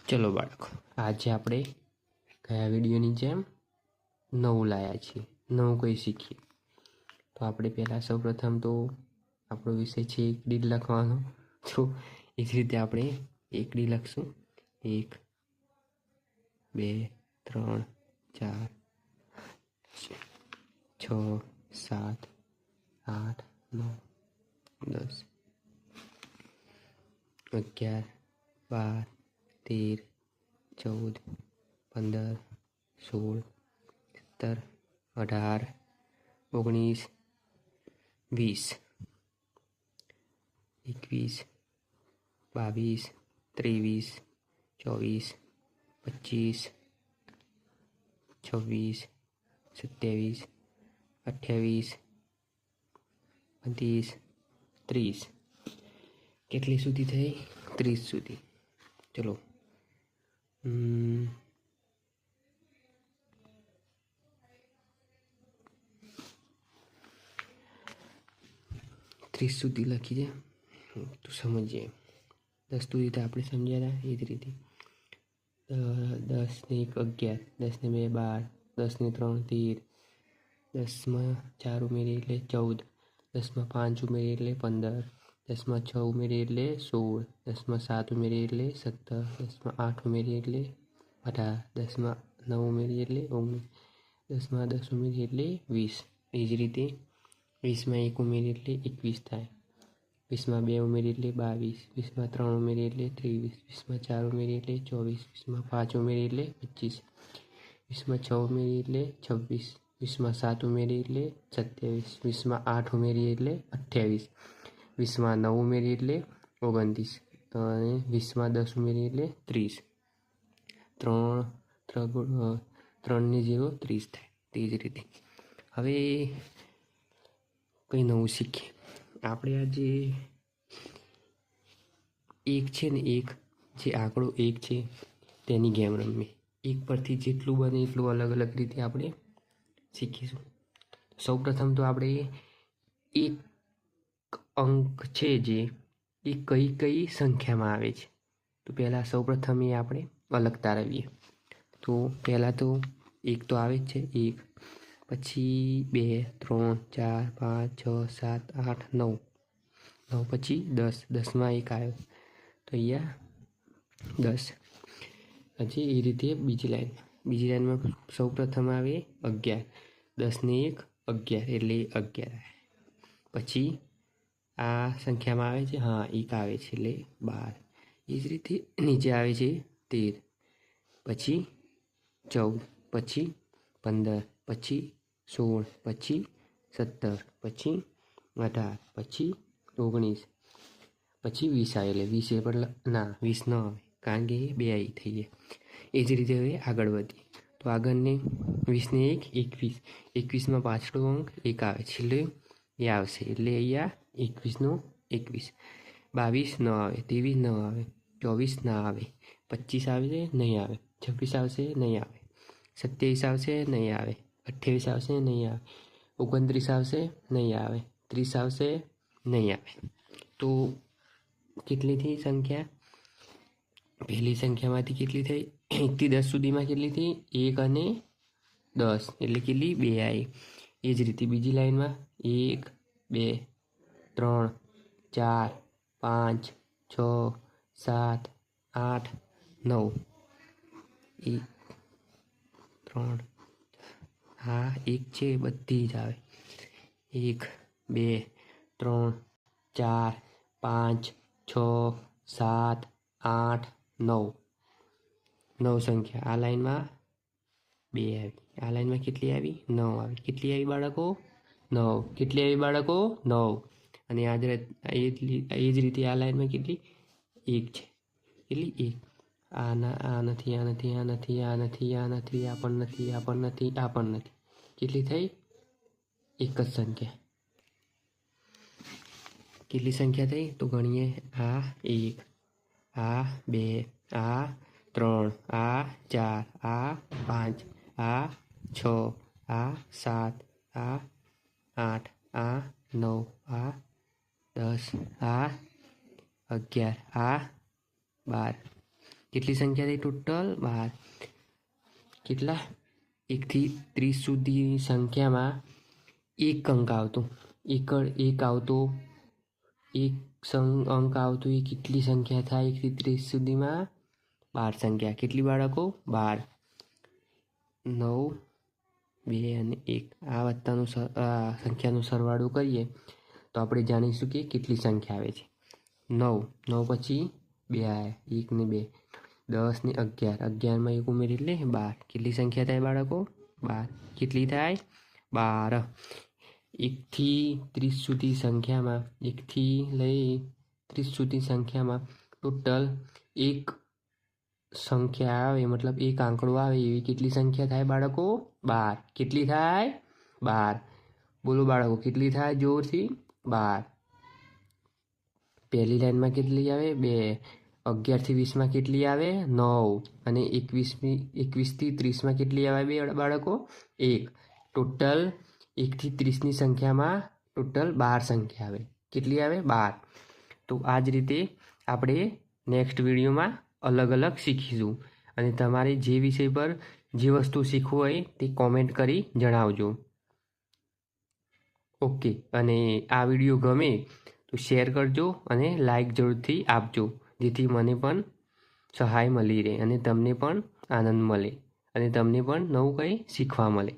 ચલો બાળકો, આજે આપણે કયા વિડીયોની જેમ નવું લાયા છીએ, નવું કંઈ શીખીએ. તો આપણે પહેલાં સૌપ્રથમ તો આપણો વિષય છે એકડી લખવાનો. તો એ જ રીતે આપણે એકડી લખશું. 1 2 3 4 6 7 8 9 10 11 12 13 14 15 16 17 18 19 20 21 22 23 24 25 26 27 28 29 30. કેટલી સુધી થઈ? 30 સુધી. ચલો 30 સુધી લખી દે તો સમજીએ. 10 સુધી તો આપણે સમજ્યા હતા. એ જ રીતે 10 ને 1 11, 10 ને 2 12, 10 ને 3 13, 10માં 4 ઉમેરી એટલે 14, 10માં 5 ઉમેરી એટલે 15, 10માં 6 ઉમેરી એટલે 16, 10માં 7 ઉમેરી એટલે 17, 10માં 8 ઉમેરી એટલે 18, 10માં 9 ઉમેરી એટલે 19, 10માં 10 ઉમેરી એટલે 20. એ જ રીતે 20માં 1 ઉમેરી એટલે 21 થાય. 20માં 2 ઉમેરી એટલે 22, 20માં 3 ઉમેરી એટલે 23, 20માં 4 ઉમેરી એટલે 24, 20માં 5 ઉમેરી એટલે 25, 20માં 6 ઉમેરી એટલે 26, 20માં 7 ઉમેરી એટલે 27, 20માં 8 ઉમેરી એટલે 28, 20માં 9 ઉમેરી એટલે 29 અને 20માં 10 ઉમેરી એટલે 30. 3 ની 0 30 થાય. તે જ રીતે હવે કંઈ નવું શીખીએ. આપણે આજે એક છે ને, એક જે આંકડો 1 છે તેની ગેમ રમીએ. એક પરથી જેટલું બને એટલું અલગ અલગ રીતે આપણે શીખીશું. સૌપ્રથમ તો આપણે એક અંક છે જે એ કઈ કઈ સંખ્યામાં આવે છે. તો પહેલાં સૌપ્રથમ એ આપણે અલગ તારવીએ. તો પહેલાં તો 1 તો આવે જ છે, 1, પછી 2 3 4 5 6 7 8 9, 9 પછી 10, 10માં 1 આવ્યો તો અહીંયા 10. પછી એ રીતે બીજી લાઈનમાં સૌપ્રથમ આવે 11, 10 ને 1 11 એટલે 11 આવે. પછી આ સંખ્યામાં આવે છે, હા 1 આવે છે એટલે 12. એ જ રીતે નીચે આવે છે 13, પછી 14, પછી 15, પછી 16, પછી 17, પછી 18, પછી 19, પછી 20 આવે. એટલે 20 પર ના 20 ન આવે કારણ કે એ 2 આવી થઈ જાય. એ જ રીતે હવે આગળ વધીએ. તો આગળને 20 ને 1 21, 21માં પાછળો અંક 1 આવે છે એટલે એ આવશે. એટલે અહીંયા 21 નો 21. 22 ન આવે, 23 ન આવે, 24 ના આવે, 25 આવે છે નહીં આવે, 26 આવશે નહીં આવે, 27 આવશે નહીં આવે, 28 આવશે નહીં આવે, 29 આવશે નહીં આવે, 30 આવશે નહીં આવે. તો કેટલી થઈ સંખ્યા? પહેલી સંખ્યામાંથી કેટલી થઈ? 1 થી 10 સુધીમાં કેટલી થઈ? 1 અને 10 એટલે કેટલી? 2 આવી. એ જ રીતે બીજી લાઈનમાં 1 2 3 4 5 6 7 8 9, 1 3 હા 1 છે બધી જ આવે. 1 2 3 4 5 6 7 8 9, 9 સંખ્યા. આ લાઈનમાં 2 આવી. આ લાઈનમાં કેટલી આવી? 9 આવી. કેટલી આવી બાળકો? 9. કેટલી આવી બાળકો? 9. અને એ જ રીતે આ લાઈનમાં કેટલી? 1 છે. કેટલી? 1. આ નથી, આ નથી, આ નથી, આ નથી, આ નથી, આ પણ નથી, આ પણ નથી, આ પણ નથી. કેટલી થઈ? એક જ સંખ્યા. કેટલી સંખ્યા થઈ? તો ગણીએ. આ 1, આ 2, આ 3, આ 4, આ 5, આ 6, આ 7, આ 8, આ 9, આ 10, આ 11, આ 12. કેટલી સંખ્યા થઈ ટોટલ 12. કેટલા 1 થી 30 સુધીની સંખ્યામાં એક અંક આવતો, એક આવતો, એક અંક આવતો. એ કેટલી સંખ્યા થાય 1 થી 30 સુધીમાં? 12 સંખ્યા. કેટલી બાળકો? 12. 9, 2 અને 1 આ વત્તાનું સંખ્યાનું સરવાળો કરીએ તો આપણે જાણીશું કે કેટલી સંખ્યા આવે છે. 9 પછી 2 આવ્યા, 1 ને 2, 10 ને 11, 11માં 1 ઉમેર એટલે 12. કેટલી સંખ્યા થાય બાળકો? 12. કેટલી થાય? 12. 1 થી 30 સુધી સંખ્યામાં, 1 થી લઈ 30 સુધી સંખ્યામાં ટોટલ એક સંખ્યા આવે, મતલબ એક આંકડો આવે એવી કેટલી સંખ્યા થાય બાળકો? 12. કેટલી થાય? 12. બોલો બાળકો કેટલી થાય જોરથી? 12. પહેલી લાઈનમાં કેટલી આવે? 2. 11 થી 20માં કેટલી આવે? 9. અને 21 થી 30માં કેટલી આવે બાળકો? 1. ટોટલ 1 થી 30ની સંખ્યામાં ટોટલ 12 સંખ્યા આવે. કેટલી આવે? 12. તો આ જ રીતે આપણે નેક્સ્ટ વિડીયોમાં અલગ અલગ શીખીશું. અને તમારે જે વિષય પર જે વસ્તુ શીખવું હોય તે કોમેન્ટ કરી જણાવજો. ઓકે. અને આ વિડીયો ગમે તો શેર કરજો અને લાઈક જરૂરથી આપજો, જેથી મને પણ સહાય મળી રહે અને તમને પણ આનંદ મળે અને તમને પણ નવું કંઈ શીખવા મળે.